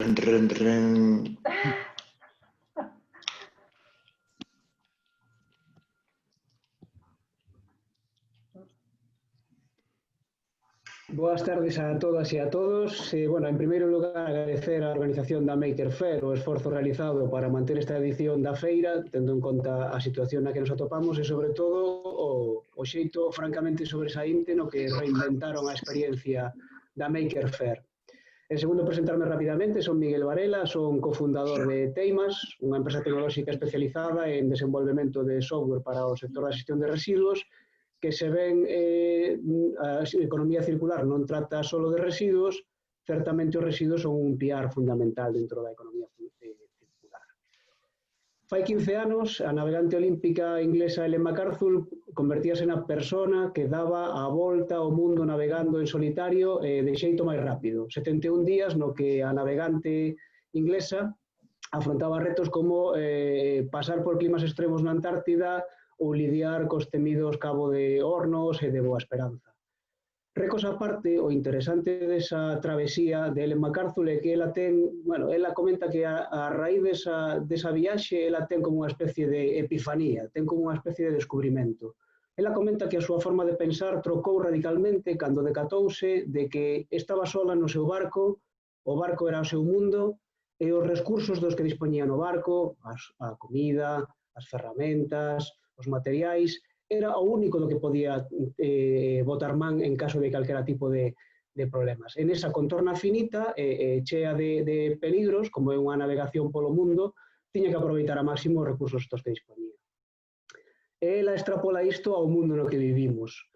Ren, ren. Boas tardes a todas e a todos. Bueno, en primeiro lugar, agradecer á organización da Maker Faire o esforzo realizado para manter esta edición da feira, tendo en conta a situación na que nos atopamos e, sobre todo, o xeito francamente sobresaínte no que reinventaron a experiencia da Maker Faire. En segundo, presentarme rapidamente, son Miguel Varela, son cofundador de Teimas, unha empresa tecnolóxica especializada en desenvolvemento de software para o sector da xestión de residuos, que se ven a economía circular non trata só de residuos, certamente os residuos son un piar fundamental dentro da economía circular. Fai 15 anos, a navegante olímpica inglesa Ellen MacArthur convertíase na persona que daba a volta ao mundo navegando en solitario de xeito máis rápido. 71 días no que a navegante inglesa afrontaba retos como pasar por climas extremos na Antártida ou lidiar cos temidos Cabo de Hornos e de Boa Esperanza. Recos aparte, o interesante desa travesía de Ellen MacArthur é que ela comenta que a raíz desa viaxe ela ten como unha especie de epifanía, ten como unha especie de descubrimento. Ela comenta que a súa forma de pensar trocou radicalmente cando decatouse de que estaba sola no seu barco, o barco era o seu mundo, e os recursos dos que dispoñía no barco, a comida, as ferramentas, os materiais, era o único do que podía botar man en caso de calquera tipo de problemas. En esa contorna finita, chea de peligros, como é unha navegación polo mundo, tiña que aproveitar a máximo os recursos estos que dispoñía. Ela extrapola isto ao mundo no que vivimos.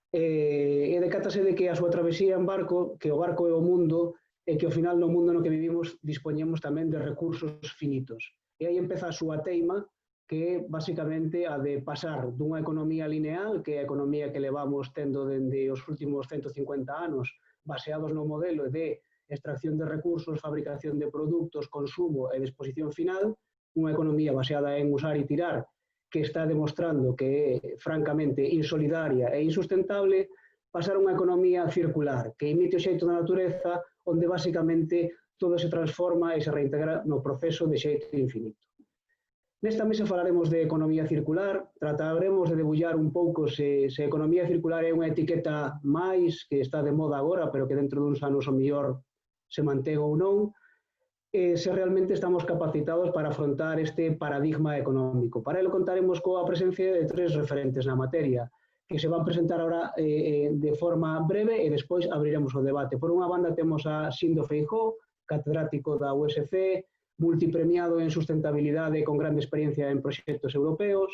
E decátase de que a súa travesía en barco, que o barco é o mundo, e que ao final no mundo no que vivimos dispoñemos tamén de recursos finitos. E aí empeza a súa teima, que é basicamente a de pasar dunha economía lineal, que é a economía que levamos tendo dende os últimos 150 anos, baseados no modelo de extracción de recursos, fabricación de produtos, consumo e disposición final, unha economía baseada en usar e tirar, que está demostrando que é francamente insolidaria e insustentable, pasar a unha economía circular, que imite o xeito da natureza, onde basicamente todo se transforma e se reintegra no proceso de xeito infinito. Nesta mesa falaremos de economía circular, trataremos de debullar un pouco se economía circular é unha etiqueta máis que está de moda agora, pero que dentro duns anos o mellor se mantén ou non, e se realmente estamos capacitados para afrontar este paradigma económico. Para ello contaremos coa presencia de tres referentes na materia, que se van presentar ahora de forma breve e despois abriremos o debate. Por unha banda temos a Sindo Feijóo, catedrático da USC, multipremiado en sustentabilidade con grande experiencia en proxectos europeos.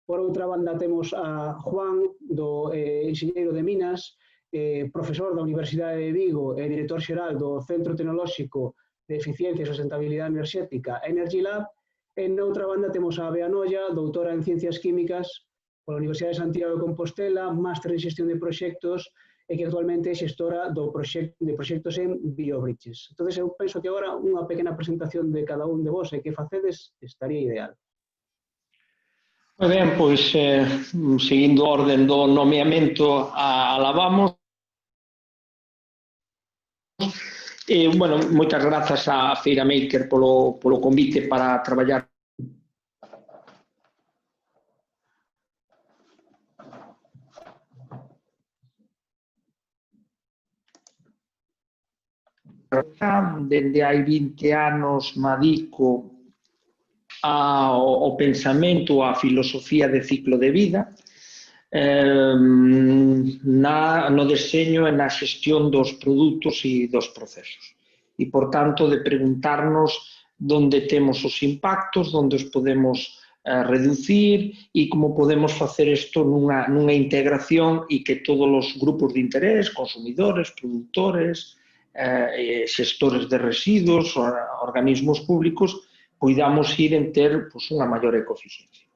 Por outra banda temos a Juan, do enxeñeiro de Minas, profesor da Universidade de Vigo e director xeral do Centro Tecnolóxico de Eficiencia e Sustentabilidade Enerxética Energy Lab. E noutra banda temos a Bea Noia, doutora en Ciencias Químicas pola Universidade de Santiago de Compostela, máster en Xestión de Proxectos e que actualmente é xestora de proxectos en BioBridges. Entón, eu penso que agora unha pequena presentación de cada un de vos e que facedes estaría ideal. Moi ben, pois, seguindo a orden do nomeamento, alabamos. Bueno, moitas grazas á Feira Maker polo convite para traballar dende hai 20 anos me dedico ao pensamento, á filosofía de ciclo de vida, no deseño e na xestión dos produtos e dos procesos. E, por tanto, de preguntarnos onde temos os impactos, onde os podemos reducir e como podemos facer isto nunha integración e que todos os grupos de interés, consumidores, produtores, xestores de residuos, organismos públicos, poidamos ir en ter unha maior ecoeficiencia.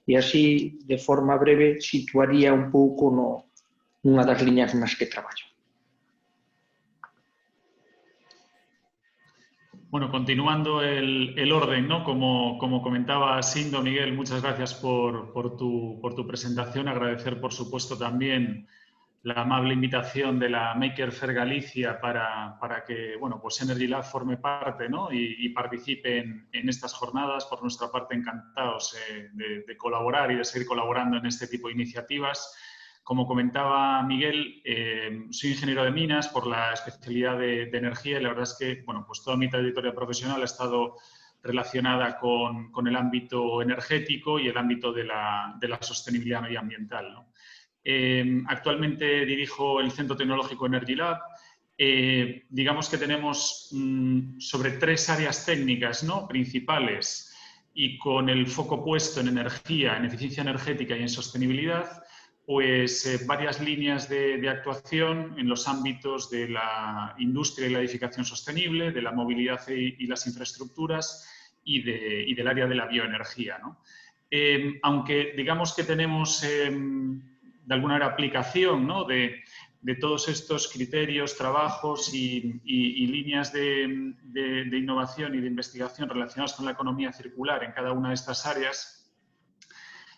E así, de forma breve, situaría un pouco nunha das liñas nas que traballo. Bueno, continuando el orden, ¿no? Como comentaba Sindo, Miguel, muchas gracias por tu presentación. Agradecer, por supuesto, también la amable invitación de la Maker Faire Galicia para que, bueno, pues Energy Lab forme parte, ¿no? y participe en estas jornadas. Por nuestra parte, encantados de colaborar y de seguir colaborando en este tipo de iniciativas. Como comentaba Miguel, soy ingeniero de minas por la especialidad de energía y la verdad es que, bueno, pues toda mi trayectoria profesional ha estado relacionada con el ámbito energético y el ámbito de la sostenibilidad medioambiental, ¿no? Actualmente dirijo el Centro Tecnológico Energy Lab. Digamos que tenemos sobre 3 áreas técnicas, ¿no?, principales, y con el foco puesto en energía, en eficiencia energética y en sostenibilidad, pues varias líneas de actuación en los ámbitos de la industria y la edificación sostenible, de la movilidad y las infraestructuras y del área de la bioenergía, ¿no? Aunque digamos que tenemos de alguna manera aplicación, ¿no?, de todos estos criterios, trabajos y líneas de innovación y de investigación relacionadas con la economía circular en cada una de estas áreas,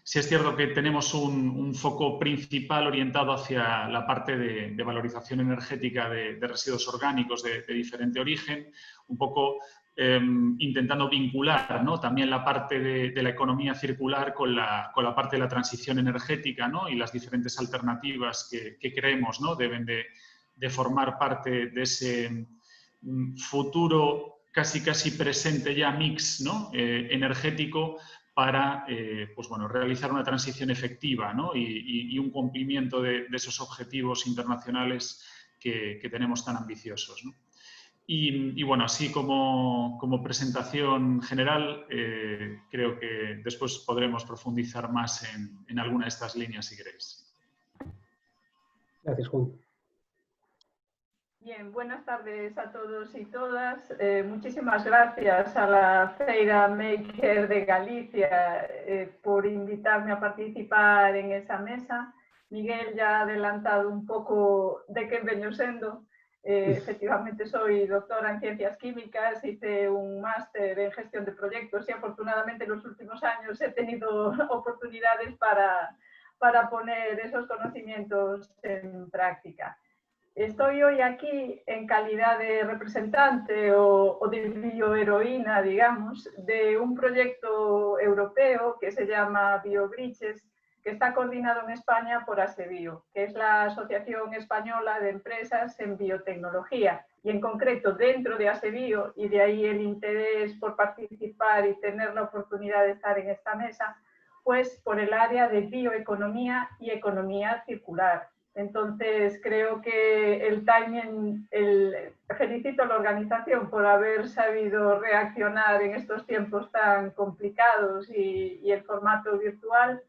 sí es cierto que tenemos un foco principal orientado hacia la parte de valorización energética de residuos orgánicos de diferente origen, un poco intentando vincular, ¿no?, también la parte de la economía circular con la parte de la transición energética, ¿no?, y las diferentes alternativas que creemos, ¿no?, deben de formar parte de ese futuro casi presente ya mix, ¿no?, energético para pues bueno, realizar una transición efectiva, ¿no?, y un cumplimiento de esos objetivos internacionales que tenemos tan ambiciosos, ¿no? Y bueno, así como presentación general, creo que después podremos profundizar más en alguna de estas líneas si queréis. Gracias, Juan. Bien, buenas tardes a todos y todas. Muchísimas gracias a la Feira Maker de Galicia por invitarme a participar en esa mesa. Miguel ya ha adelantado un pouco de que veño sendo. Efectivamente, soy doctora en Ciencias Químicas, hice un máster en Gestión de Proyectos y afortunadamente en los últimos años he tenido oportunidades para poner esos conocimientos en práctica. Estoy hoy aquí en calidad de representante o de bioheroína, digamos, de un proyecto europeo que se llama BioBridges, que está coordinado en España por ASEBio, que es la Asociación Española de Empresas en Biotecnología. Y en concreto, dentro de ASEBio, y de ahí el interés por participar y tener la oportunidad de estar en esta mesa, pues por el área de bioeconomía y economía circular. Entonces, creo que el timing, felicito a la organización por haber sabido reaccionar en estos tiempos tan complicados y el formato virtual.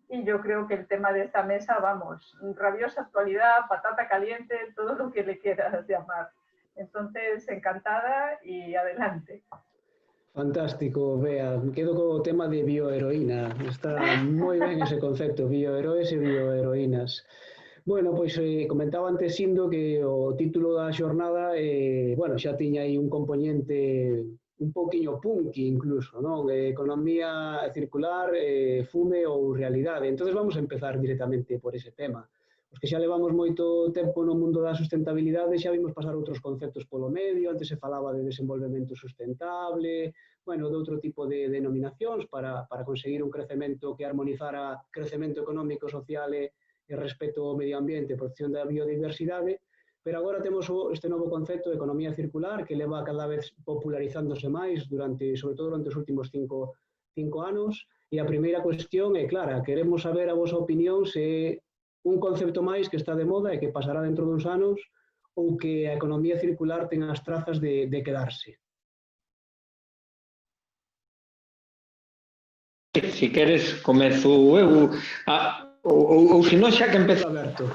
Y yo creo que el tema de esta mesa, vamos, rabiosa actualidad, patata caliente, todo lo que le quieras llamar. Entonces, encantada y adelante. Fantástico, Bea. Me quedo co tema de bioheroína. Está moi ben ese concepto, bioheroes e bioheroínas. Bueno, pois comentaba antes Sindo que o título da xornada bueno, xa tiña aí un componente un pouquiño punky incluso, non? Economía circular, fume ou realidade. Entón vamos a empezar directamente por ese tema. Os que xa levamos moito tempo no mundo da sustentabilidade xa vimos pasar outros conceptos polo medio, antes se falaba de desenvolvemento sustentable, bueno, de outro tipo de denominacións para conseguir un crecemento que armonizara crecemento económico, social e respecto ao medio ambiente e protección da biodiversidade, pero agora temos este novo concepto de economía circular que leva cada vez popularizándose máis sobre todo durante os últimos cinco anos, e a primeira cuestión é clara, queremos saber a vosa opinión se un concepto máis que está de moda e que pasará dentro duns anos ou que a economía circular ten as trazas de quedarse. Se queres, comezo eu. Ou se non xa que empezo Alberto.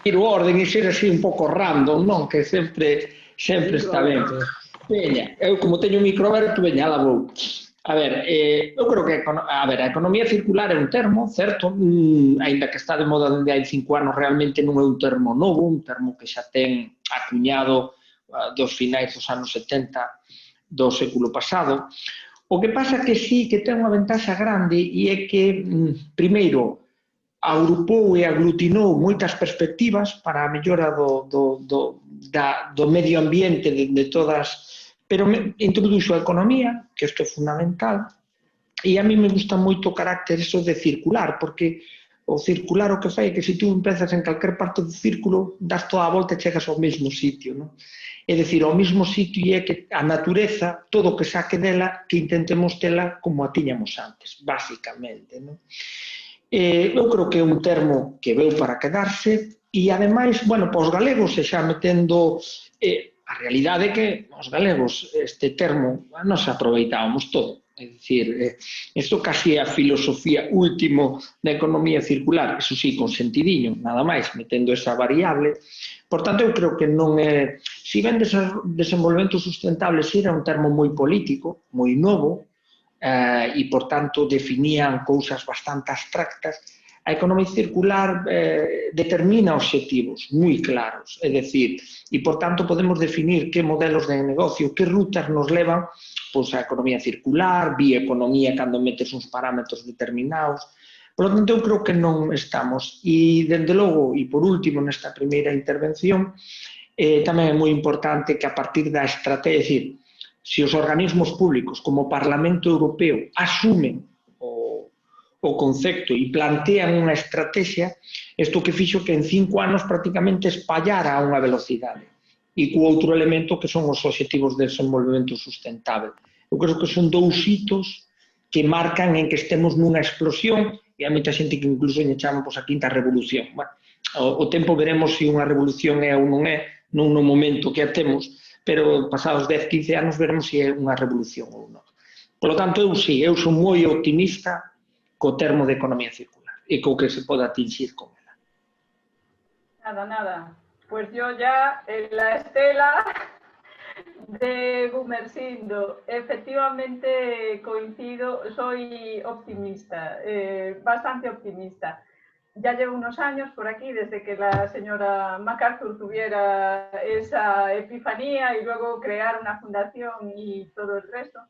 Ir o orden e ser así un pouco random, non? Que sempre está ben. Veña, eu como teño un micro aberto, veña, ala vou. A ver, eu creo que a economía circular é un termo, certo? Aínda que está de moda dende hai 5 anos, realmente non é un termo novo, un termo que xa ten acuñado dos finais dos anos 70 do século pasado. O que pasa que sí que ten unha ventaxa grande e é que, primeiro, agrupou e aglutinou moitas perspectivas para a mellora do medio ambiente de todas, pero introduxo a economía, que isto é fundamental, e a mí me gusta moito o carácter eso de circular, porque o circular o que fai é que se tú empezas en calquer parte do círculo, das toda a volta e chegas ao mesmo sitio, non? É dicir, ao mesmo sitio e é que a natureza, todo o que saque dela, que intentemos tela como a tiñamos antes, basicamente, non? Eu creo que é un termo que veu para quedarse e, ademais, bueno, para os galegos, e xa metendo a realidade é que os galegos este termo non se aproveitábamos todo. É dicir, isto casi é a filosofía último da economía circular, eso sí, con sentidiño, nada máis, metendo esa variable. Por tanto, eu creo que non é... Si ben desenvolvemento sustentable si era un termo moi político, moi novo, e, por tanto, definían cousas bastante abstractas, a economía circular determina obxectivos moi claros, é dicir, e, por tanto, podemos definir que modelos de negocio, que rutas nos levan pois, a economía circular, bioeconomía cando metes uns parámetros determinados. Por lo tanto, eu creo que non estamos. E, dende logo, e por último, nesta primeira intervención, tamén é moi importante que a partir da estrategia, é dicir, se os organismos públicos, como o Parlamento Europeo, asumen o concepto e plantean unha estrategia, isto que fixo que en 5 anos prácticamente espallara a unha velocidade. E co outro elemento que son os obxectivos de desenvolvemento sustentável. Eu creo que son 2 hitos que marcan en que estemos nunha explosión e hai moita xente que incluso lle chaman a quinta revolución. Bueno, o tempo veremos se unha revolución é ou non é, non no momento que a temos, pero pasados 10-15 anos veremos se é unha revolución ou non. Por lo tanto, eu son moi optimista co termo de economía circular e co que se pode atingir con ela. Nada. Pues yo ya en la estela de Gumersindo, efectivamente coincido, soy optimista, bastante optimista. Ya llevo unos años por aquí, desde que la señora MacArthur tuviera esa epifanía y luego crear una fundación y todo el resto,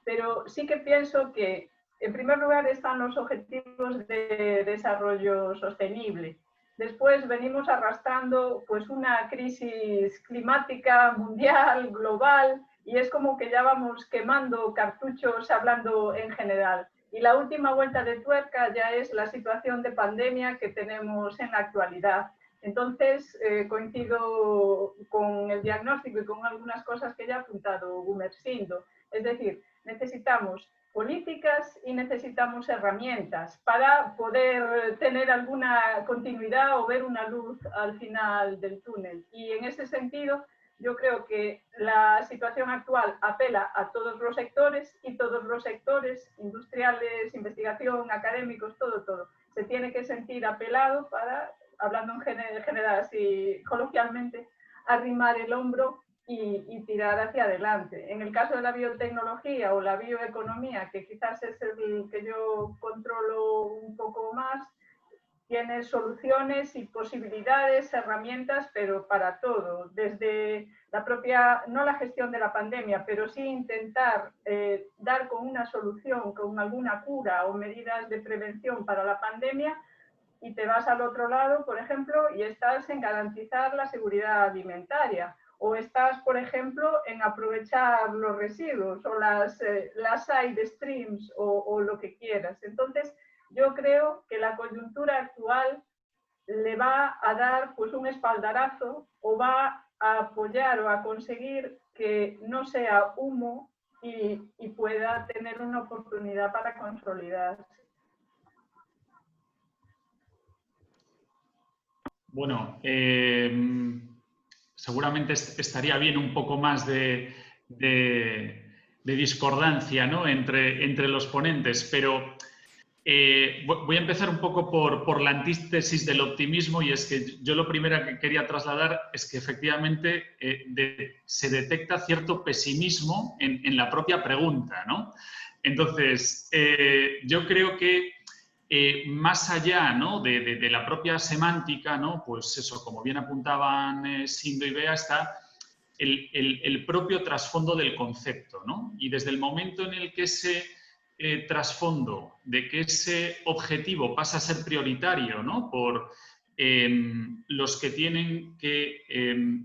pero sí que pienso que, en primer lugar, están los objetivos de desarrollo sostenible. Después venimos arrastrando pues una crisis climática mundial, global, y es como que ya vamos quemando cartuchos hablando en general. Y la última vuelta de tuerca ya es la situación de pandemia que tenemos en la actualidad. Entonces, coincido con el diagnóstico y con algunas cosas que ya ha apuntado Gumersindo. Es decir, necesitamos políticas y necesitamos herramientas para poder tener alguna continuidad o ver una luz al final del túnel. Y en ese sentido, yo creo que la situación actual apela a todos los sectores y todos los sectores industriales, investigación, académicos, todo. Se tiene que sentir apelado para, hablando en general, así coloquialmente, arrimar el hombro y tirar hacia adelante. En el caso de la biotecnología o la bioeconomía, que quizás es el que yo controlo un poco más, tiene soluciones y posibilidades, herramientas, pero para todo, desde la propia, no la gestión de la pandemia, pero sí intentar dar con una solución, con alguna cura o medidas de prevención para la pandemia, y te vas al otro lado, por ejemplo, y estás en garantizar la seguridad alimentaria, o estás, por ejemplo, en aprovechar los residuos, o las side streams, o lo que quieras. Entonces, yo creo que la coyuntura actual le va a dar pues, un espaldarazo o va a apoyar o a conseguir que no sea humo y pueda tener una oportunidad para consolidarse. Bueno, seguramente estaría bien un poco más de discordancia, ¿no? entre los ponentes, pero voy a empezar un poco por la antítesis del optimismo, y es que yo lo primero que quería trasladar es que efectivamente se detecta cierto pesimismo en la propia pregunta, ¿no? Entonces, yo creo que más allá, ¿no? de la propia semántica, ¿no? Pues eso, como bien apuntaban Sindo y Bea, está el propio trasfondo del concepto, ¿no? Y desde el momento en el que se trasfondo de que ese objetivo pasa a ser prioritario, ¿no?, por los que tienen que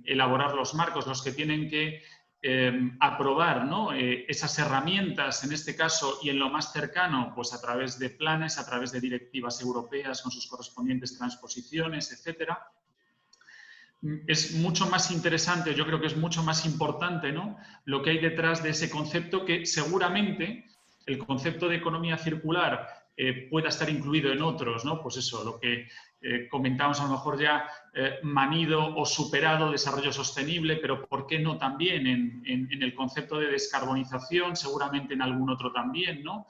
elaborar los marcos, los que tienen que aprobar, ¿no?, esas herramientas, en este caso, y en lo más cercano, pues a través de planes, a través de directivas europeas con sus correspondientes transposiciones, etcétera. Es mucho más interesante, yo creo que es mucho más importante, ¿no?, lo que hay detrás de ese concepto, que seguramente el concepto de economía circular pueda estar incluido en otros, ¿no? Pues eso, lo que comentamos a lo mejor ya manido o superado desarrollo sostenible, pero ¿por qué no también en el concepto de descarbonización? Seguramente en algún otro también, ¿no?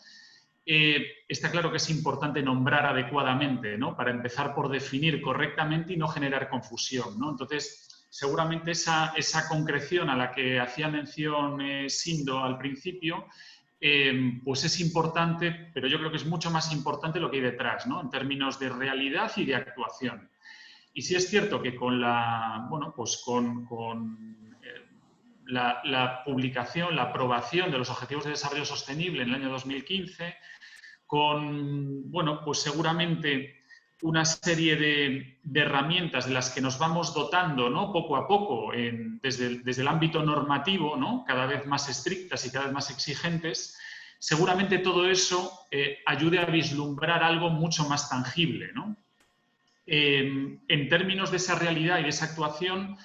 Está claro que es importante nombrar adecuadamente, ¿no?, para empezar por definir correctamente y no generar confusión, ¿no? Entonces, seguramente esa concreción a la que hacía mención Sindo al principio, pues es importante, pero yo creo que es mucho más importante lo que hay detrás, ¿no?, en términos de realidad y de actuación. Y sí es cierto que con la, bueno, pues la publicación, la aprobación de los Objetivos de Desarrollo Sostenible en el año 2015, con, bueno, pues seguramente una serie de herramientas de las que nos vamos dotando, ¿no?, poco a poco, desde el ámbito normativo, ¿no?, cada vez más estrictas y cada vez más exigentes, seguramente todo eso ayude a vislumbrar algo mucho más tangible, ¿no? En términos de esa realidad y de esa actuación,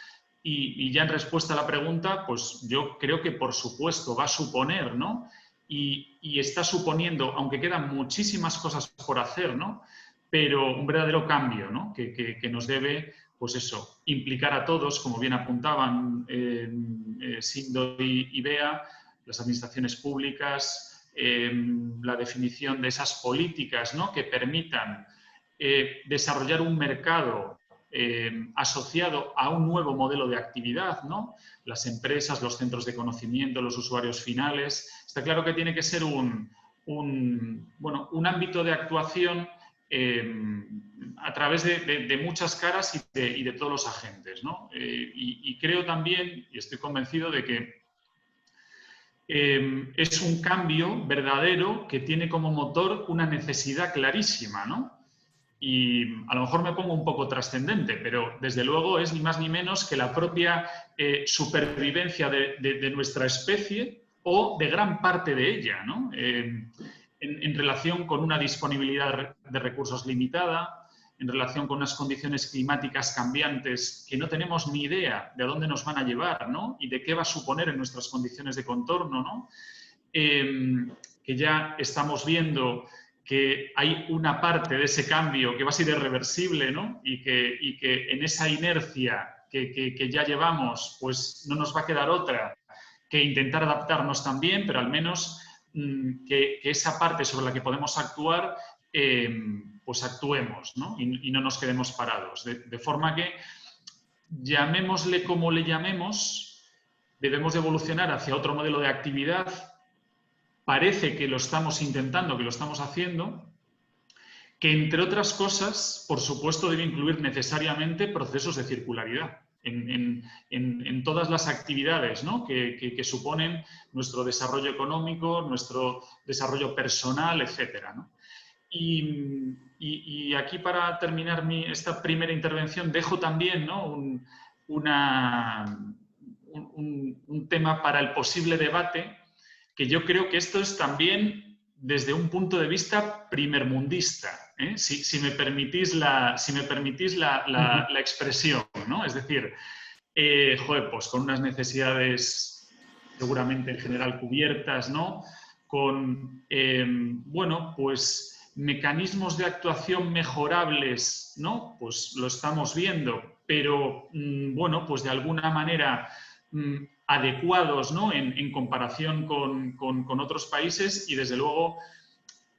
y ya en respuesta a la pregunta, pues yo creo que por supuesto va a suponer, ¿no?, y está suponiendo, aunque quedan muchísimas cosas por hacer, ¿no?, pero un verdadero cambio, ¿no?, que nos debe, pues eso, implicar a todos, como bien apuntaban Sindo y Bea, las administraciones públicas, la definición de esas políticas, ¿no?, que permitan desarrollar un mercado asociado a un nuevo modelo de actividad, ¿no?, las empresas, los centros de conocimiento, los usuarios finales. Está claro que tiene que ser un ámbito de actuación a través de muchas caras y de todos los agentes, ¿no? Y creo también, y estoy convencido de que es un cambio verdadero que tiene como motor una necesidad clarísima, ¿no? Y a lo mejor me pongo un poco trascendente, pero desde luego es ni más ni menos que la propia supervivencia de nuestra especie o de gran parte de ella, ¿no? En relación con una disponibilidad de recursos limitada, en relación con unas condiciones climáticas cambiantes que no tenemos ni idea de a dónde nos van a llevar, ¿no?, y de qué va a suponer en nuestras condiciones de contorno, ¿no? Que ya estamos viendo que hay una parte de ese cambio que va a ser irreversible, ¿no?, y que en esa inercia que ya llevamos, pues no nos va a quedar otra que intentar adaptarnos también, pero al menos que esa parte sobre la que podemos actuar, pues actuemos, ¿no?, y no nos quedemos parados. De forma que, llamémosle como le llamemos, debemos de evolucionar hacia otro modelo de actividad. Parece que lo estamos intentando, que lo estamos haciendo, que entre otras cosas, por supuesto, debe incluir necesariamente procesos de circularidad en todas las actividades, ¿no?, que suponen nuestro desarrollo económico, nuestro desarrollo personal, etcétera, ¿no? Y aquí, para terminar esta primera intervención, dejo también, ¿no?, un tema para el posible debate, que yo creo que esto es también desde un punto de vista primermundista, ¿eh? Si me permitís la expresión, ¿no? Es decir, pues con unas necesidades seguramente en general cubiertas, ¿no?, con, bueno, pues mecanismos de actuación mejorables, ¿no?, pues lo estamos viendo, pero, bueno, pues de alguna manera adecuados, ¿no?, en comparación con otros países, y desde luego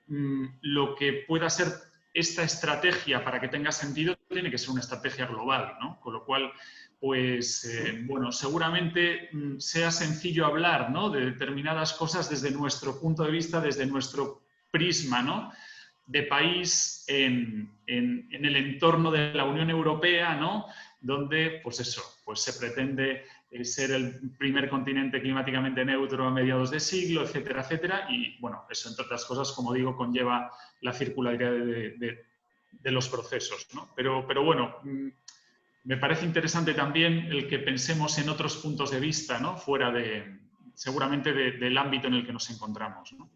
lo que pueda ser esta estrategia, para que tenga sentido, tiene que ser una estrategia global, ¿no? Con lo cual, pues, bueno, seguramente sea sencillo hablar, ¿no?, de determinadas cosas desde nuestro punto de vista, desde nuestro prisma, ¿no?, de país en el entorno de la Unión Europea, ¿no?, donde, pues eso, pues se pretende ser el primer continente climáticamente neutro a mediados de siglo, etcétera, etcétera. Y bueno, eso, entre otras cosas, como digo, conlleva la circularidad de los procesos, ¿no? Pero bueno, me parece interesante también el que pensemos en otros puntos de vista, ¿no? Fuera seguramente del ámbito en el que nos encontramos, ¿no?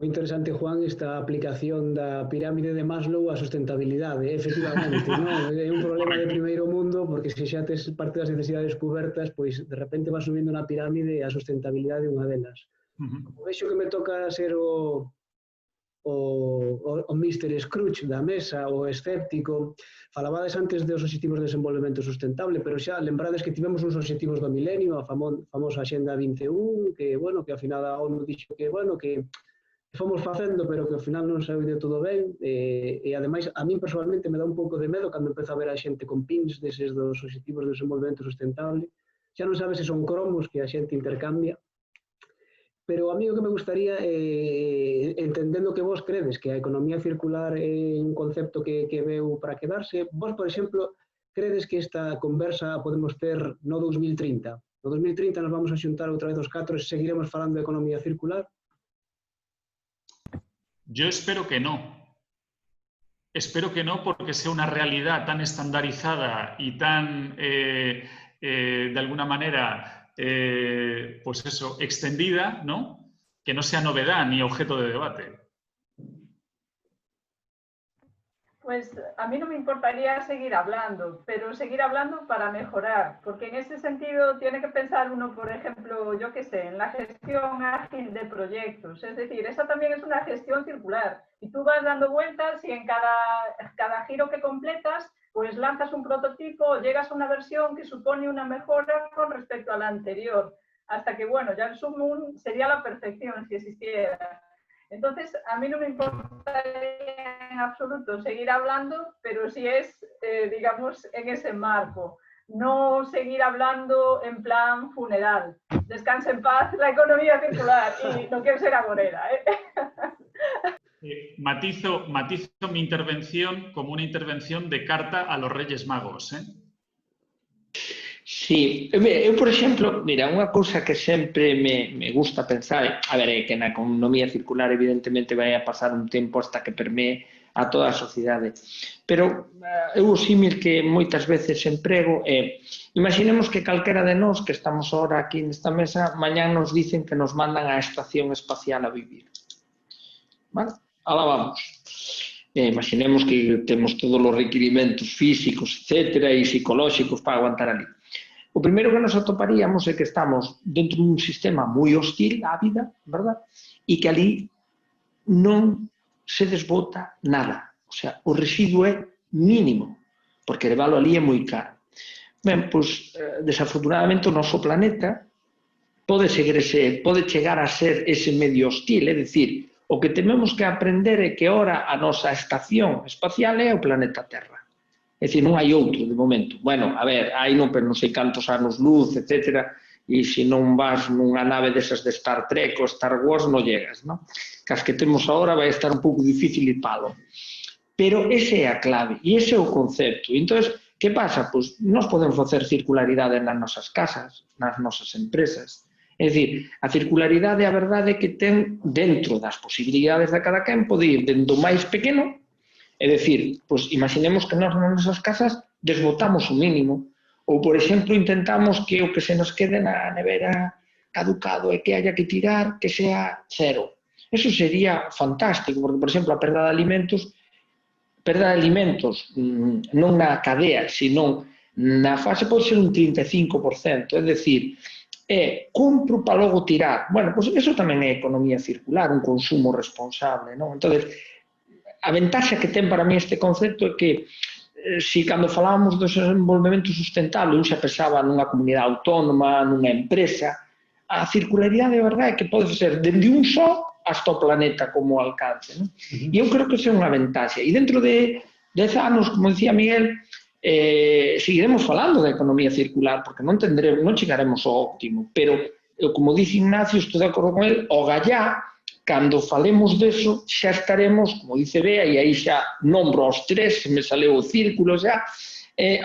Moi interesante, Juan, esta aplicación da pirámide de Maslow á sustentabilidade, efectivamente, non? É un problema de primeiro mundo, porque se xa tes parte das necesidades cubertas, pois de repente vas subindo na pirámide e a sustentabilidade é unha delas. Como vexo que me toca ser o Mr. Scrooge da mesa, o escéptico, falabades antes dos obxectivos de desenvolvemento sustentable, pero xa lembrades que tivemos uns obxectivos do milenio, a famosa Axenda 21, que, bueno, que ao final a ONU dixo que, bueno, que fomos facendo, pero que ao final non saiu de todo ben, e ademais a min personalmente me dá un pouco de medo cando empezo a ver a xente con pins deses dos obxectivos de desenvolvemento sustentable, xa non sabes se son cromos que a xente intercambia, pero a mí o que me gustaría, entendendo que vos credes que a economía circular é un concepto que veu para quedarse, vos, por exemplo, credes que esta conversa podemos ter no 2030? No 2030 nos vamos a xuntar outra vez os catro e seguiremos falando de economía circular? Yo espero que no. Espero que no, porque sea una realidad tan estandarizada y tan, de alguna manera, pues eso, extendida, ¿no? Que no sea novedad ni objeto de debate. Pues a mí no me importaría seguir hablando, pero seguir hablando para mejorar, porque en ese sentido tiene que pensar uno, por ejemplo, yo qué sé, en la gestión ágil de proyectos. Es decir, esa también es una gestión circular. Y tú vas dando vueltas y en cada giro que completas, pues lanzas un prototipo, llegas a una versión que supone una mejora con respecto a la anterior, hasta que, bueno, ya el sumum sería la perfección si existiera. Entonces, a mí no me importaría en absoluto seguir hablando, pero si es, digamos, en ese marco. No seguir hablando en plan funeral. Descanse en paz la economía circular. Y no quiero ser agorera, Matizo mi intervención como una intervención de carta a los Reyes Magos, ¿eh? Sí, eu, por exemplo, mira, unha cousa que sempre me gusta pensar, a ver, é que na economía circular evidentemente vai a pasar un tempo hasta que permee a toda a sociedade, pero eu o símil que moitas veces emprego é, imaginemos que calquera de nós que estamos ahora aquí nesta mesa, mañán nos dicen que nos mandan á estación espacial a vivir, vale? Alá vamos. Imaginemos que temos todos os requirimentos físicos, etcétera, e psicolóxicos para aguantar ali. O primeiro que nos atoparíamos é que estamos dentro dun sistema moi hostil á vida, verdad? E que ali non se desbota nada. O sea, o residuo é mínimo, porque levalo ali é moi caro. Ben, pois, desafortunadamente, o noso planeta pode chegar a ser ese medio hostil, é dicir, o que temos que aprender é que ora a nosa estación espacial é o planeta Terra. É dicir, non hai outro de momento. Bueno, a ver, hai non sei cantos anos luz, etcétera, e se non vas nunha nave desas de Star Trek ou Star Wars non llegas, non? Que as que temos agora vai estar un pouco difícil ir palo. Pero ese é a clave, e ese é o concepto. Entón, que pasa? Pois nós podemos facer circularidade nas nosas casas, nas nosas empresas. É dicir, a circularidade, a verdade é que ten dentro das posibilidades de cada quen pode ir dentro máis pequeno. É dicir, pois imaginemos que nós nas nosas casas desbotamos o mínimo, ou, por exemplo, intentamos que o que se nos quede na nevera caducado e que haya que tirar, que sea cero. Eso sería fantástico, porque, por exemplo, a perda de alimentos non na cadea, sino na fase pode ser un 35%, é dicir, compro para logo tirar. Bueno, pois eso tamén é economía circular, un consumo responsable, non? Entón, a ventaxa que ten para mí este concepto é que se cando falábamos do desenvolvemento sustentable un xa pensaba nunha comunidade autónoma, nunha empresa, a circularidade de verdade é que pode ser dende un só hasta o planeta como alcance, non? E eu creo que isso é unha ventaxa. E dentro de 10 anos, como dicía Miguel, seguiremos falando da economía circular, porque non chegaremos ao óptimo, pero, como dice Ignacio, estou de acordo con ele, o gallá, cando falemos deso, xa estaremos, como dice Bea, e aí xa nombro aos tres, se me saleu o círculo xa,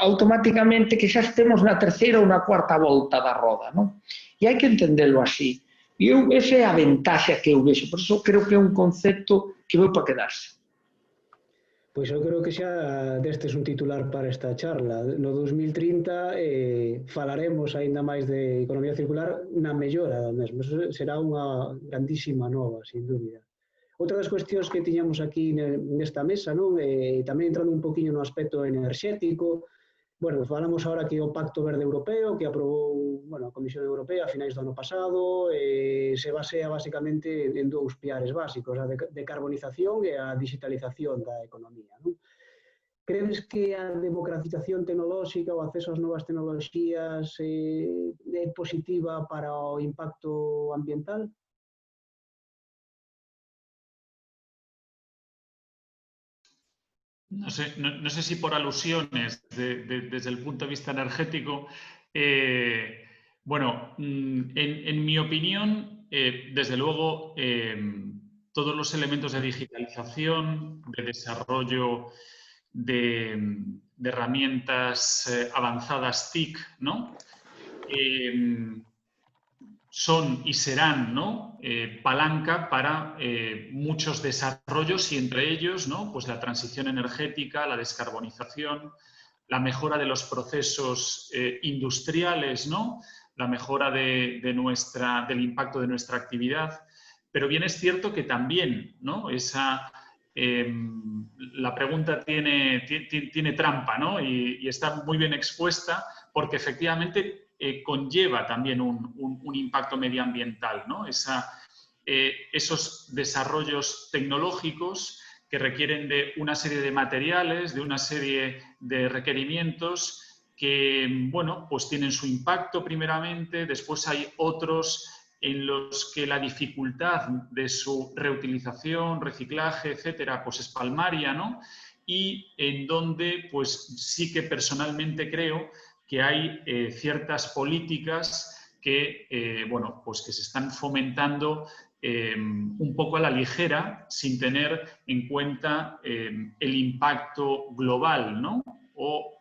automáticamente que xa estemos na terceira ou na cuarta volta da roda, non? E hai que entenderlo así. E esa é a ventaxa que eu vexo, por iso creo que é un concepto que veu para quedarse. Pois eu creo que xa destes un titular para esta charla. No 2030 falaremos aínda máis de economía circular na mellora da mesma. Eso será unha grandísima nova, sin dúbida. Outra das cuestións que tiñamos aquí nesta mesa, non? Tamén entrando un poquinho no aspecto enerxético, bueno, falamos ahora que o Pacto Verde Europeo, que aprobou, bueno, a Comisión Europea a finais do ano pasado, se basea basicamente en dous piares básicos, a decarbonización e a digitalización da economía, non? Credes que a democratización tecnolóxica, o acceso ás novas tecnoloxías é positiva para o impacto ambiental? No sé si por alusiones desde el punto de vista energético. Bueno, en mi opinión, desde luego, todos los elementos de digitalización, de desarrollo de herramientas avanzadas TIC, ¿no? Son y serán, ¿no? Palanca para muchos desarrollos y entre ellos, ¿no? Pues la transición energética, la descarbonización, la mejora de los procesos industriales, ¿no? La mejora del impacto de nuestra actividad. Pero bien es cierto que también, ¿no? La pregunta tiene trampa, ¿no? Y está muy bien expuesta porque efectivamente conlleva también un impacto medioambiental, ¿no? Esos desarrollos tecnológicos que requieren de una serie de materiales, de una serie de requerimientos que, bueno, pues tienen su impacto primeramente, después hay otros en los que la dificultad de su reutilización, reciclaje, etcétera, pues es palmaria, ¿no? Y en donde, pues sí que personalmente creo que hay ciertas políticas que, bueno, pues que se están fomentando un poco a la ligera, sin tener en cuenta el impacto global, ¿no? O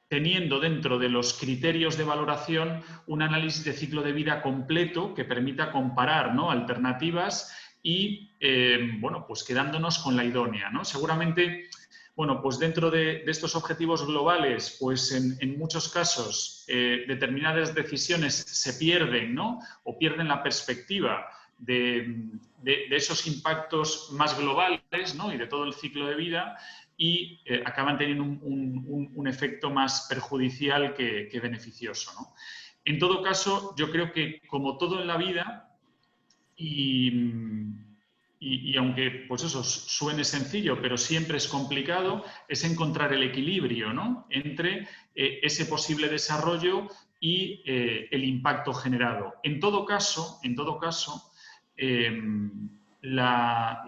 teniendo dentro de los criterios de valoración un análisis de ciclo de vida completo que permita comparar, ¿no? Alternativas y, bueno, pues quedándonos con la idónea, ¿no? Seguramente, bueno, pues dentro de estos objetivos globales, pues en muchos casos determinadas decisiones se pierden, ¿no? O pierden la perspectiva de esos impactos más globales, ¿no? Y de todo el ciclo de vida, y acaban teniendo un efecto más perjudicial que beneficioso, ¿no? En todo caso, yo creo que como todo en la vida, y aunque pues eso suene sencillo, pero siempre es complicado, es encontrar el equilibrio, ¿no? Entre ese posible desarrollo y el impacto generado. En todo caso, la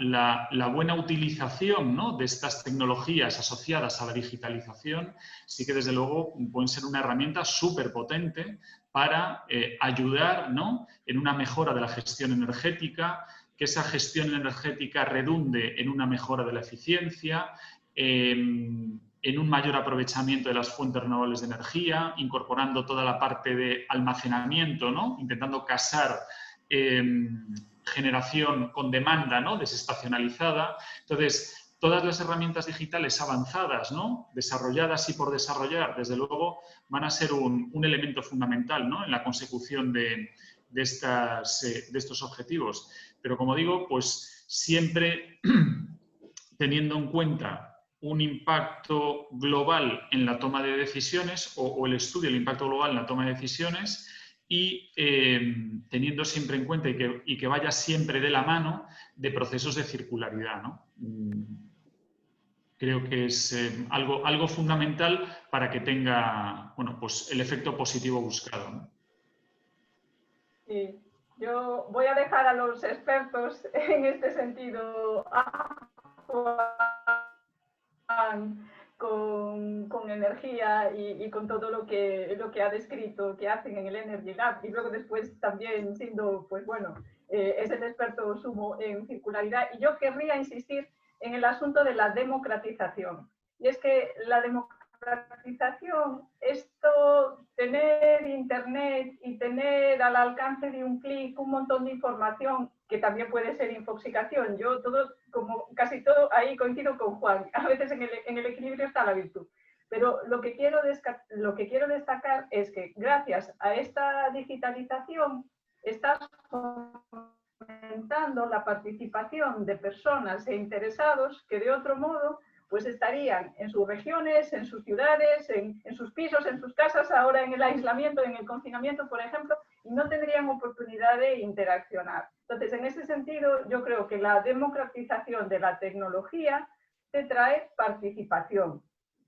buena utilización, ¿no? De estas tecnologías asociadas a la digitalización sí que desde luego pueden ser una herramienta súper potente para ayudar, ¿no? En una mejora de la gestión energética, que esa gestión energética redunde en una mejora de la eficiencia, en un mayor aprovechamiento de las fuentes renovables de energía, incorporando toda la parte de almacenamiento, ¿no? Intentando casar generación con demanda, ¿no? Desestacionalizada. Entonces, todas las herramientas digitales avanzadas, ¿no? Desarrolladas y por desarrollar, desde luego, van a ser un elemento fundamental, ¿no? En la consecución de estos objetivos. Pero, como digo, pues siempre teniendo en cuenta un impacto global en la toma de decisiones o el estudio del impacto global en la toma de decisiones, y teniendo siempre en cuenta y que vaya siempre de la mano de procesos de circularidad, ¿no? Creo que es algo fundamental para que tenga, bueno, pues el efecto positivo buscado, ¿no? Sí, yo voy a dejar a los expertos en este sentido con energía y con todo lo que ha descrito que hacen en el Energy Lab, y luego después también siendo, pues bueno, es el experto sumo en circularidad. Y yo querría insistir en el asunto de la democratización. Y es que la democratización democratización, esto, tener internet y tener al alcance de un clic un montón de información, que también puede ser infoxicación. Yo todo, como casi todo, ahí coincido con Juan. A veces en el equilibrio está la virtud. Pero lo que quiero destacar es que gracias a esta digitalización estás fomentando la participación de personas e interesados que de otro modo pues estarían en sus regiones, en sus ciudades, en sus pisos, en sus casas, ahora en el aislamiento, en el confinamiento, por ejemplo, y no tendrían oportunidad de interaccionar. Entonces, en ese sentido, yo creo que la democratización de la tecnología te trae participación.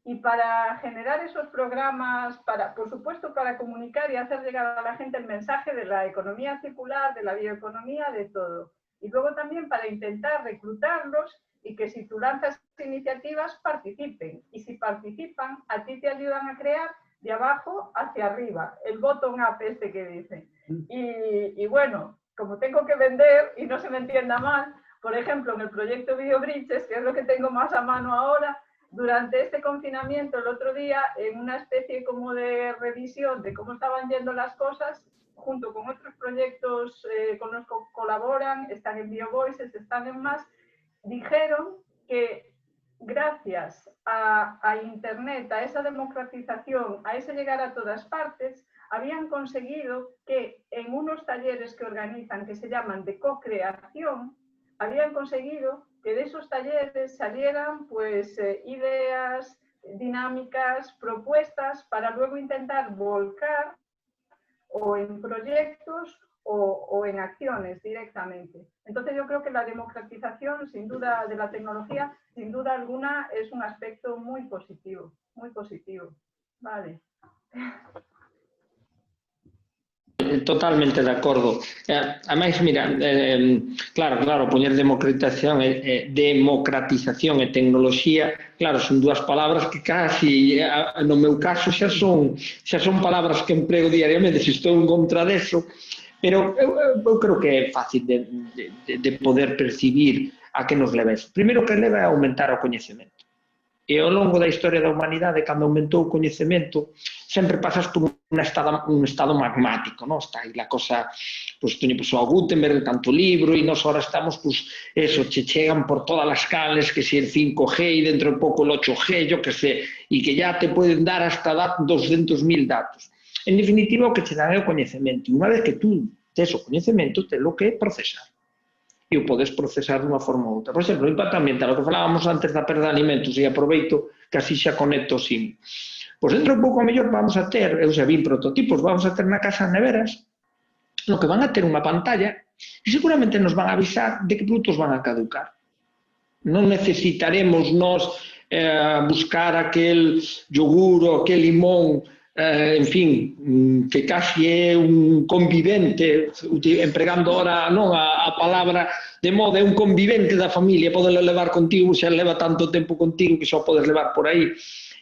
Y para generar esos programas, por supuesto, para comunicar y hacer llegar a la gente el mensaje de la economía circular, de la bioeconomía, de todo. Y luego también para intentar reclutarlos y que si tú lanzas iniciativas participen. Y si participan, a ti te ayudan a crear de abajo hacia arriba, el bottom up este que dicen. Y bueno, como tengo que vender y no se me entienda mal, por ejemplo, en el proyecto BioBridges, que es lo que tengo más a mano ahora, durante este confinamiento, el otro día, en una especie como de revisión de cómo estaban yendo las cosas, junto con otros proyectos con los que colaboran, están en BioVoices, están en más, dijeron que gracias a Internet, a esa democratización, a ese llegar a todas partes, habían conseguido que en unos talleres que organizan, que se llaman de co-creación, habían conseguido que de esos talleres salieran pues ideas, dinámicas, propuestas para luego intentar volcar o en proyectos o en acciones directamente. Entonces yo creo que la democratización, sin duda, de la tecnología, sin duda alguna, es un aspecto muy positivo, muy positivo. Vale. Totalmente de acordo. Ademais, mira, claro, poñer democratización e tecnoloxía, claro, son dúas palabras que casi, no meu caso, xa son palabras que emprego diariamente, se estou en contra deso, pero eu creo que é fácil de poder percibir a que nos leva eso. Primeiro que leva a aumentar o coñecemento. E ao longo da historia da humanidade, cando aumentou o coñecemento, sempre pasas por un estado magmático, non? Está aí a cosa, pois, teño o Gutenberg, tanto libro, e nos ahora estamos, pois, eso, che chegan por todas as canles, que si el 5G e dentro de pouco el 8G, yo que sé, e que ya te poden dar hasta 200.000 datos. En definitiva, o que che dan é o coñecemento. E unha vez que tú tes o coñecemento, tes o que procesar. E o podes procesar dunha forma ou outra. Por exemplo, o impacto ambiental, o que falábamos antes da perda de alimentos, e aproveito que así xa conecto o sim. Pois dentro de pouco, a mellor, vamos a ter, eu xa vi prototipos, vamos a ter na casa neveras, no que van a ter unha pantalla e seguramente nos van a avisar de que produtos van a caducar. Non necesitaremos nos buscar aquel yogur ou aquel limón, en fin, que casi é un convivente, empregando ahora non a palabra de moda, é un convivente da familia, podelo levar contigo, xa leva tanto tempo contigo que xa podes levar por aí.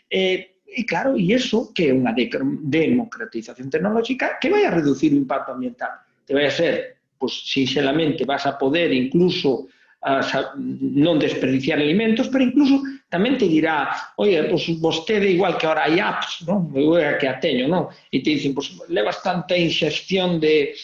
E claro, e iso que é unha democratización tecnolóxica que vai a reducir o impacto ambiental. Te vai a ser, pois, sinxelamente, vas a poder incluso non desperdiciar alimentos, pero incluso tamén te dirá, oye, pois vostede, igual que ahora hai apps, non? Eu é que a teño, non? E te dicen, pois levas tanta inxestión de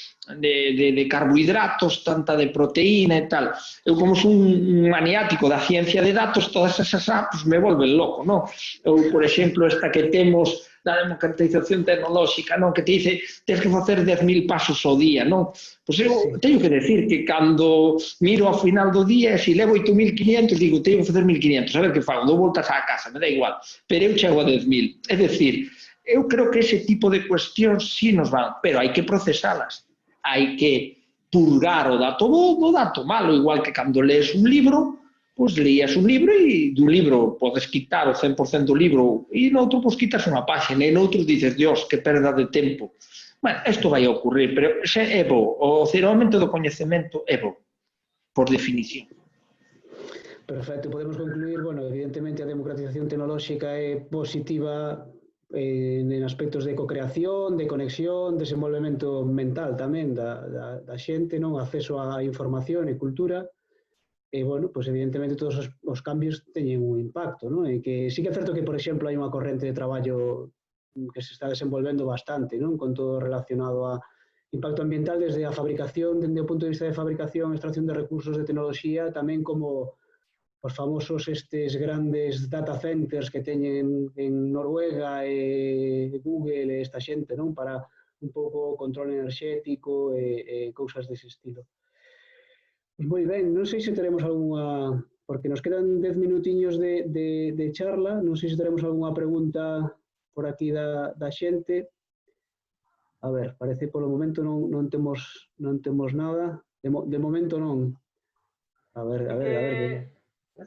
carbohidratos, tanta de proteína e tal. Eu, como sou un maniático da ciencia de datos, todas esas apps me volven loco, non? Eu, por exemplo, esta que temos da democratización tecnolóxica, non? Que te dice, tens que facer 10.000 pasos ao día, non? Pois eu teño que decir que cando miro ao final do día, se levo 8.500, digo, teño que facer 1.500, a ver que fago, dou voltas á casa, me dá igual, pero eu chego a 10.000. É dicir, eu creo que ese tipo de cuestións sí nos van, pero hai que procesalas, hai que purgar o dato bo do dato malo, igual que cando lees un libro, pois leías un libro e dun libro podes quitar o 100% do libro e noutro pois quitas unha página e noutro dices, Dios, que perda de tempo. Bueno, isto vai a ocurrir, pero é bo, o aumento do coñecemento é bo, por definición. Perfecto, podemos concluir, bueno, evidentemente a democratización tecnolóxica é positiva en aspectos de co-creación, de conexión, desenvolvemento mental tamén da xente, non? Acceso á información e cultura, bueno, pues evidentemente todos os cambios teñen un impacto, non? E que sí que é certo que, por exemplo, hai unha corrente de traballo que se está desenvolvendo bastante, non? Con todo relacionado a impacto ambiental desde a fabricación, desde o punto de vista de fabricación, extracción de recursos de tecnoloxía, tamén como os famosos estes grandes data centers que teñen en Noruega e Google e esta xente, non? Para un pouco control enerxético e cousas dese estilo. Moi ben, non sei se teremos algunha, porque nos quedan 10 minutiños de charla, non sei se teremos algunha pregunta por aquí da xente. A ver, parece que polo momento non temos nada. De momento non. A ver.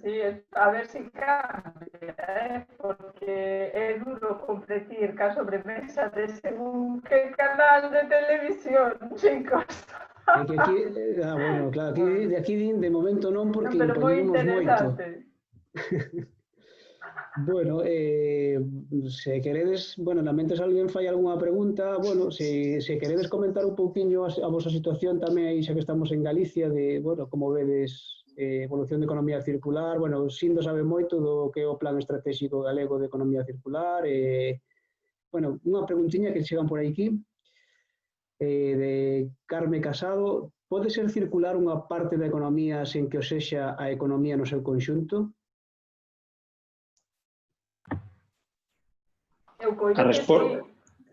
Sí, a ver si cambia, porque é duro competir ca sobremesa de según que canal de televisión, chicos. É que aquí, bueno, claro, de aquí de momento non, porque pero moi impoñemos moito. Bueno, se queredes, bueno, na mente se alguén fai algunha pregunta, bueno, se queredes comentar un pouquiño a vosa situación tamén aí, xa que estamos en Galicia, de, bueno, como vedes, evolución de economía circular, bueno, Sindo sabe moito do que é o plan estratégico galego de economía circular, bueno, unha preguntiña que chegan por aquí, de Carme Casado, pode ser circular unha parte da economía sen que o sexa a economía no seu conxunto? Eu coido que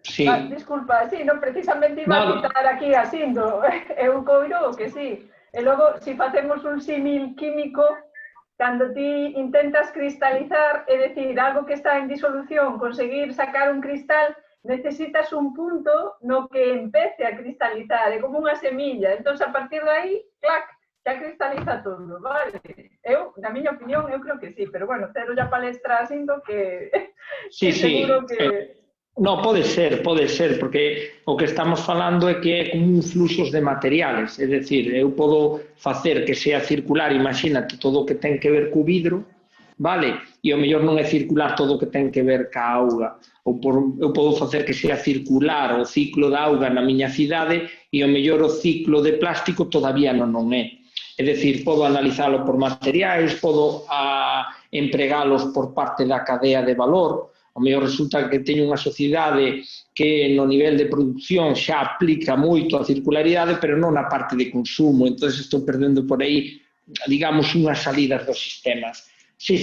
sí. Disculpa, sí, non precisamente iba a citar aquí a Sindo. Eu coido que sí. E logo, se facemos un símil químico, cando ti intentas cristalizar, é dicir, algo que está en disolución, conseguir sacar un cristal, necesitas un punto no que empece a cristalizar, é como unha semilla. Entón, a partir de aí, clac, xa cristaliza todo, vale? Eu, na miña opinión, eu creo que sí, pero bueno, cero ya palestra Sindo que seguro que... No, pode ser, porque o que estamos falando é que é como un fluxos de materiales, é dicir, eu podo facer que sea circular, imagínate, todo o que ten que ver co vidro, vale? E o mellor non é circular todo o que ten que ver ca auga, eu podo facer que sea circular o ciclo da auga na miña cidade e o mellor o ciclo de plástico todavía non é. É dicir, podo analizalo por materiais, podo empregalos por parte da cadea de valor. O mellor resulta que teño unha sociedade que no nivel de produción xa aplica moito a circularidade, pero non na parte de consumo. Entón, estou perdendo por aí, digamos, unhas salidas dos sistemas. Sí,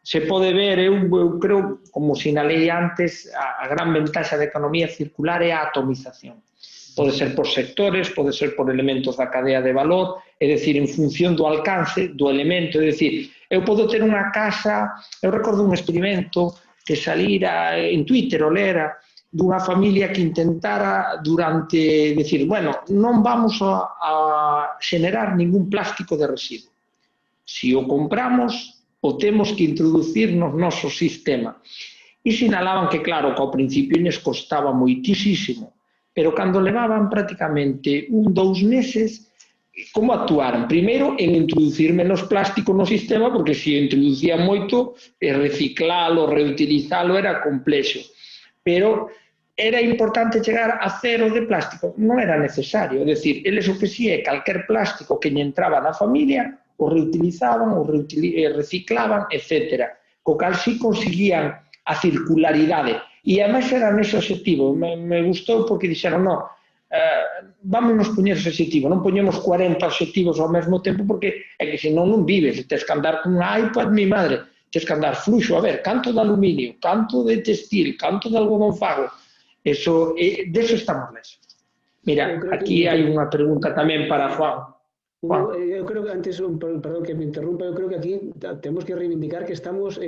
se pode ver, eu creo, como sinalei antes, a gran ventaxa da economía circular é a atomización. Pode ser por sectores, pode ser por elementos da cadea de valor, é dicir, en función do alcance do elemento, é dicir, eu podo ter unha casa, eu recordo un experimento que salira en Twitter ou lera dunha familia que intentara durante, decir, bueno, non vamos a xenerar ningún plástico de residuo. Se o compramos, o temos que introducir no noso sistema. E sinalaban que, claro, que ao principio les costaba moitísimo, pero cando levaban prácticamente 2 meses, como actuaron? Primeiro, en introducir menos plástico no sistema, porque se introducían moito, reciclalo, reutilizalo era complexo. Pero era importante chegar a cero de plástico. Non era necesario. É dicir, eles o que si é calquer plástico que lle entraba na familia, o reutilizaban, o reciclaban, etc. Co cal si conseguían a circularidade. E además era nese objetivo. Me gustou porque dixeron, non, vámonos poñer ese objetivo, non poñemos 40 objetivos ao mesmo tempo porque é que senón non vives, tens que andar con unha iPad, mi madre, tens que andar fluxo, a ver, canto de aluminio, canto de textil, canto de algodón fago, eso, deso estamos lesos. Mira, aquí hai unha pregunta tamén para Juan. Eu creo que antes, perdón que me interrumpa, eu creo que aquí temos que reivindicar que estamos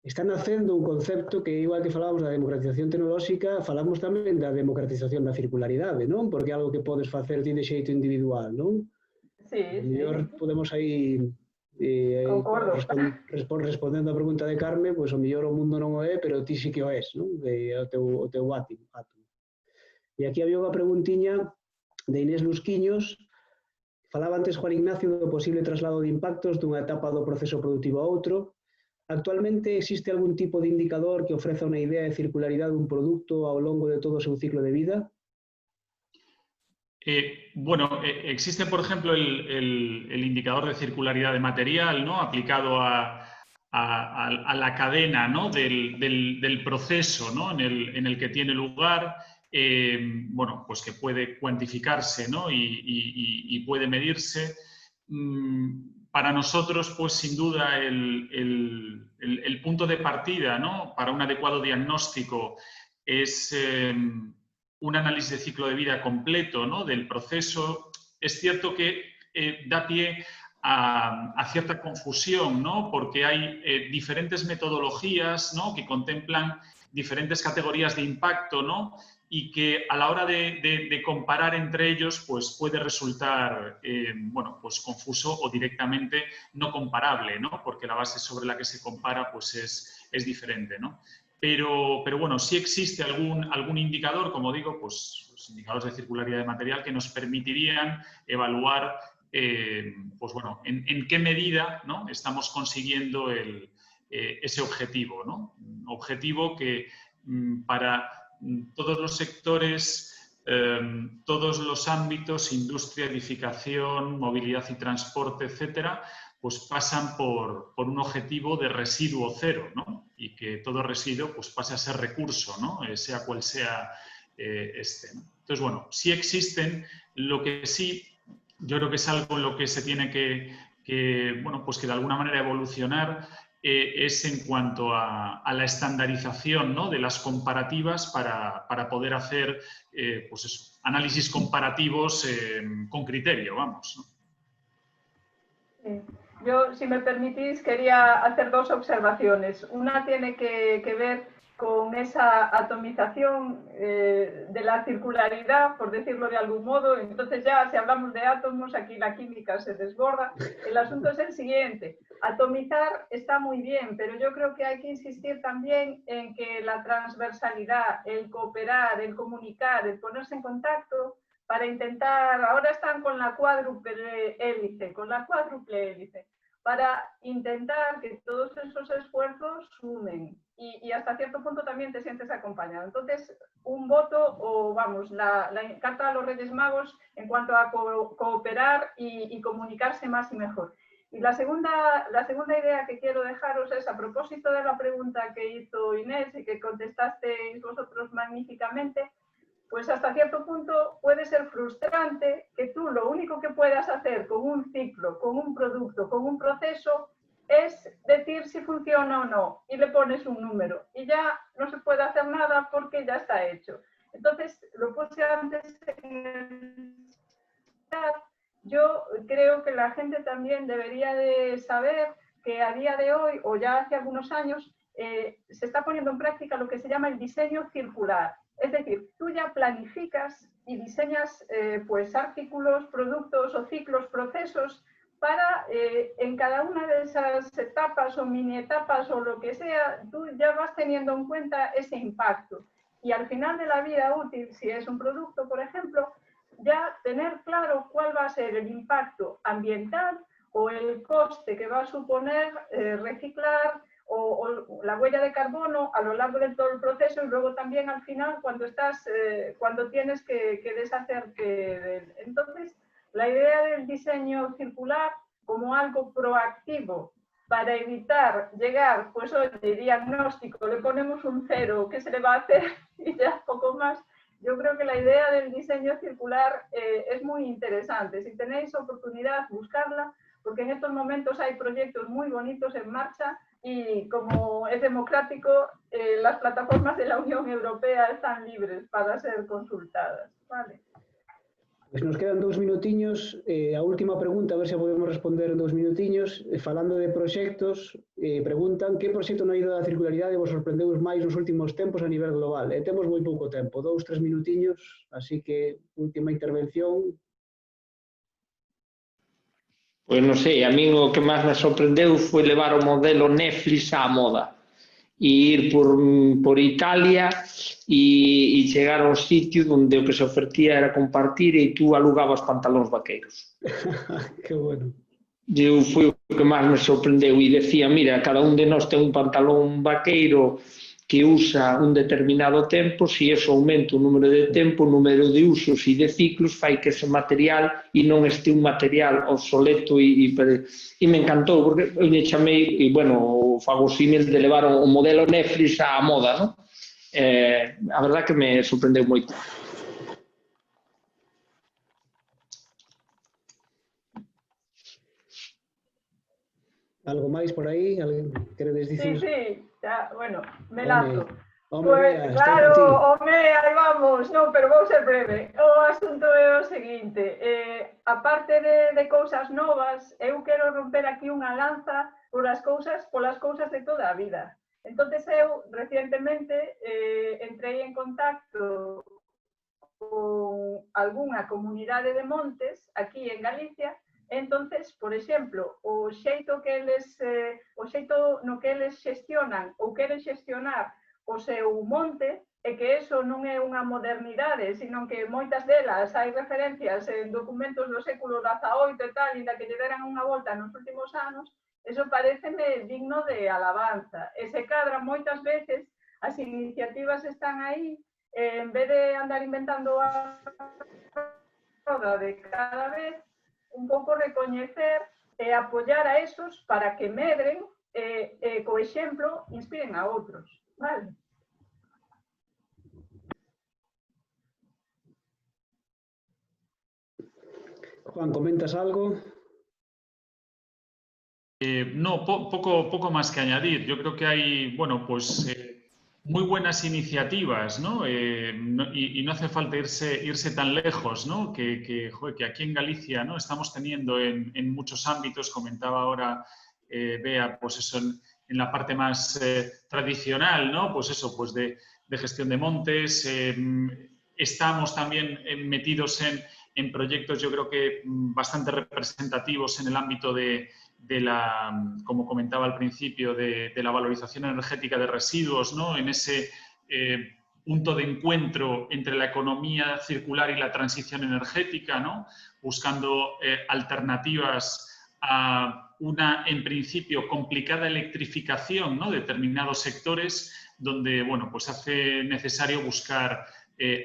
está nacendo un concepto que, igual que falábamos da democratización tecnolóxica, falamos tamén da democratización da circularidade, non? Porque é algo que podes facer ti de xeito individual, non? Sí, mellor podemos aí respondendo a pregunta de Carme, pois o mellor o mundo non o é, pero ti sí que o és, non? O teu átomo. E aquí había unha preguntiña de Inés Lusquiños. Falaba antes Juan Ignacio do posible traslado de impactos dunha etapa do proceso productivo a outro. Actualmente existe algún tipo de indicador que ofreza unha idea de circularidade dun produto ao longo de todo o seu ciclo de vida? Bueno, existe, por ejemplo, el indicador de circularidad de material, ¿no? Aplicado a la cadena, ¿no? del proceso, ¿no? en el que tiene lugar, bueno, pues que puede cuantificarse, ¿no? y puede medirse. Para nosotros, pues sin duda, el punto de partida, ¿no? Para un adecuado diagnóstico es un análisis de ciclo de vida completo, ¿no? del proceso. Es cierto que da pie a cierta confusión, ¿no? Porque hay diferentes metodologías, ¿no? que contemplan diferentes categorías de impacto, ¿no? y que a la hora de comparar entre ellos pues puede resultar bueno, pues confuso o directamente no comparable, ¿no? porque la base sobre la que se compara pues es diferente, ¿no? Pero bueno, sí existe algún indicador, como digo, pues los indicadores de circularidad de material que nos permitirían evaluar pues bueno, en qué medida, ¿no? estamos consiguiendo ese objetivo, ¿no? Objetivo que para todos los sectores, todos los ámbitos, industria, edificación, movilidad y transporte, etcétera, pues pasan por un objetivo de residuo cero, ¿no? Y que todo residuo pues pase a ser recurso, ¿no? Sea cual sea este, ¿no? Entonces, bueno, sí existen. Lo que sí, yo creo que es algo en lo que se tiene bueno, pues que de alguna manera evolucionar, es en cuanto a la estandarización, ¿no? de las comparativas para poder hacer pues eso, análisis comparativos con criterio, vamos, ¿no? Sí. Yo, si me permitís, quería hacer dos observaciones. Una tiene que ver con esa atomización de la circularidad, por decirlo de algún modo. Entonces ya, si hablamos de átomos, aquí la química se desborda. El asunto es el siguiente. Atomizar está muy bien, pero yo creo que hay que insistir también en que la transversalidad, el cooperar, el comunicar, el ponerse en contacto, para intentar, ahora están con la cuádruple hélice, para intentar que todos esos esfuerzos sumen y hasta cierto punto también te sientes acompañado. Entonces, un voto o, vamos, la carta a los Reyes Magos en cuanto a cooperar y comunicarse más y mejor. Y la segunda idea que quiero dejaros es, a propósito de la pregunta que hizo Inés y que contestasteis vosotros magníficamente, pues hasta cierto punto puede ser frustrante que tú lo único que puedas hacer con un ciclo, con un producto, con un proceso, es decir si funciona o no, y le pones un número, y ya no se puede hacer nada porque ya está hecho. Entonces, lo puse antes en el chat. Yo creo que la gente también debería de saber que a día de hoy, o ya hace algunos años, se está poniendo en práctica lo que se llama el diseño circular. Es decir, tú ya planificas y diseñas pues artículos, productos o ciclos, procesos para en cada una de esas etapas o mini etapas o lo que sea, tú ya vas teniendo en cuenta ese impacto. Y al final de la vida útil, si es un producto, por ejemplo, ya tener claro cuál va a ser el impacto ambiental o el coste que va a suponer reciclar, o la huella de carbono a lo largo de todo el proceso y luego también al final cuando tienes que deshacerte de él. Entonces, la idea del diseño circular como algo proactivo para evitar llegar, pues hoy de diagnóstico le ponemos un 0, ¿qué se le va a hacer? Y ya poco más. Yo creo que la idea del diseño circular es muy interesante. Si tenéis oportunidad, buscarla, porque en estos momentos hay proyectos muy bonitos en marcha y como es democrático, las plataformas de la Unión Europea están libres para ser consultadas. Vale. Pues nos quedan 2 minutiños. A última pregunta, a ver se podemos responder en 2 minutiños. Falando de proxectos, preguntan que proxecto na ida da circularidade vos sorprendeu máis nos últimos tempos a nivel global. Temos moi pouco tempo, 2-3 minutiños, así que última intervención. Pois non sei, a min o que máis me sorprendeu foi levar o modelo Netflix á moda e ir por Italia e chegar a un sitio onde o que se ofertía era compartir e tú alugabas pantalóns vaqueiros. Que bueno. Foi o que máis me sorprendeu e decía, mira, cada un de nós ten un pantalón vaqueiro que usa un determinado tempo, se eso aumenta o número de tempo, o número de usos e de ciclos, fai que ese material e non este un material obsoleto e me encantou, porque eu lle chamei, e bueno, o fago símil de levar o modelo Netflix á moda, non? A verdade que me sorprendeu moito. Algo máis por aí? Queredes dicir? Sí, ya, bueno, me lazo. Pues claro, aí vamos, non, pero vou ser breve. O asunto é o seguinte, aparte de cousas novas, eu quero romper aquí unha lanza polas cousas de toda a vida. Entonces eu, recientemente, entrei en contacto con algunha comunidade de montes aquí en Galicia. Entonces, por exemplo, o xeito no que eles xestionan ou queren xestionar o seu monte é que eso non é unha modernidade, sino que moitas delas hai referencias en documentos do século XVIII e tal, inda que lle deran unha volta nos últimos anos, eso pareceme digno de alabanza. E se cadra moitas veces, as iniciativas están aí, en vez de andar inventando a roda de cada vez, un pouco recoñecer e apoiar a esos para que medren e co exemplo inspiren a outros. Vale? Juan, ¿comentas algo? No, poco más que añadir. Yo creo que hay, bueno, pues muy buenas iniciativas, ¿no? Y no hace falta irse tan lejos, ¿no? Que aquí en Galicia, ¿no? Estamos teniendo en muchos ámbitos, comentaba ahora Bea, pues eso, en la parte más tradicional, ¿no? Pues eso, pues de gestión de montes. Estamos también metidos en proyectos, yo creo que bastante representativos en el ámbito de la, como comentaba al principio, de la valorización energética de residuos, ¿no? En ese punto de encuentro entre la economía circular y la transición energética, ¿no? Buscando alternativas a una, en principio, complicada electrificación, ¿no? De determinados sectores donde, bueno, pues hace necesario buscar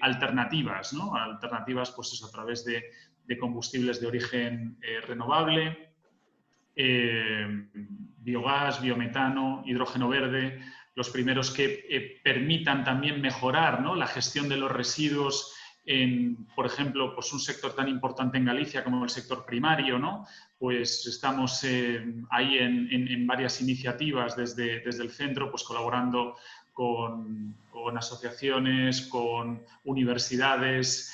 alternativas, ¿no? Alternativas, pues eso, a través de combustibles de origen renovable, biogás, biometano, hidrógeno verde, los primeros que permitan también mejorar, ¿no? La gestión de los residuos en, por ejemplo, pues un sector tan importante en Galicia como el sector primario, ¿no? Pues estamos ahí en varias iniciativas desde el centro, pues colaborando con asociaciones, con universidades,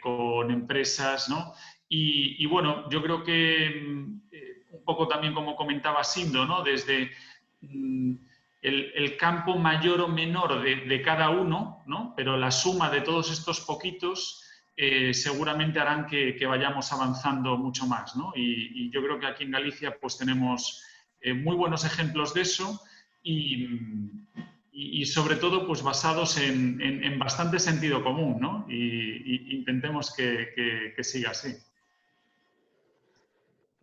con empresas, ¿no? Y bueno, yo creo que un poco también como comentaba Sindo, ¿no? Desde el campo mayor o menor de cada uno, ¿no? Pero la suma de todos estos poquitos seguramente harán que vayamos avanzando mucho más, ¿no? Y yo creo que aquí en Galicia pues tenemos muy buenos ejemplos de eso y sobre todo pues basados en bastante sentido común, ¿no? Y intentemos que siga así.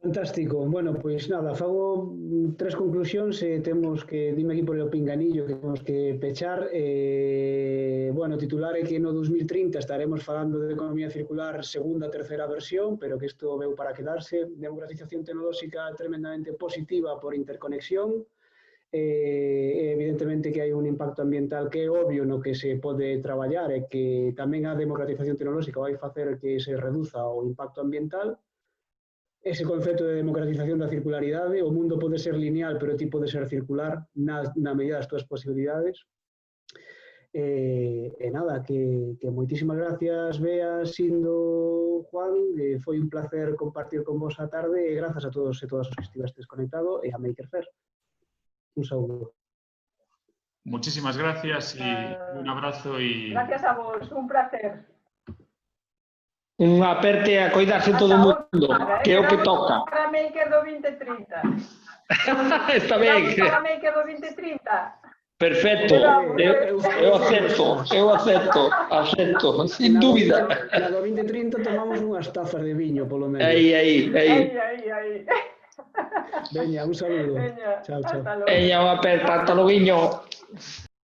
Fantástico. Bueno, pois nada, fago tres conclusións e temos que, dime aquí por o pinganillo, que temos que pechar. Bueno, titular é que no 2030 estaremos falando de economía circular segunda, terceira versión, pero que isto veu para quedarse. Democratización tecnolóxica tremendamente positiva por interconexión. Evidentemente que hai un impacto ambiental que é obvio no que se pode traballar e que tamén a democratización tecnolóxica vai facer que se reduza o impacto ambiental. Ese concepto de democratización da circularidade, o mundo pode ser lineal, pero ti pode ser circular na medida das túas posibilidades. E nada, que moitísimas gracias, Bea, Sindo, Juan, foi un placer compartir con vos a tarde e grazas a todos e todas os que estivestes conectados e a Maker Faire. Un saúdo. Muchísimas gracias y un abrazo. Gracias a vos, un placer. Unha aperte a coidarse todo o mundo, que é o que toca. Para Maker do 2030. Está ben. Para Maker do 2030. Perfecto, eu acepto, sin dúbida. Na do 2030 tomamos unhas tazas de viño, polo menos. Aí. Veña, un saludo. Veña, chao. hasta logo. Veña, unha aperta, ata logo.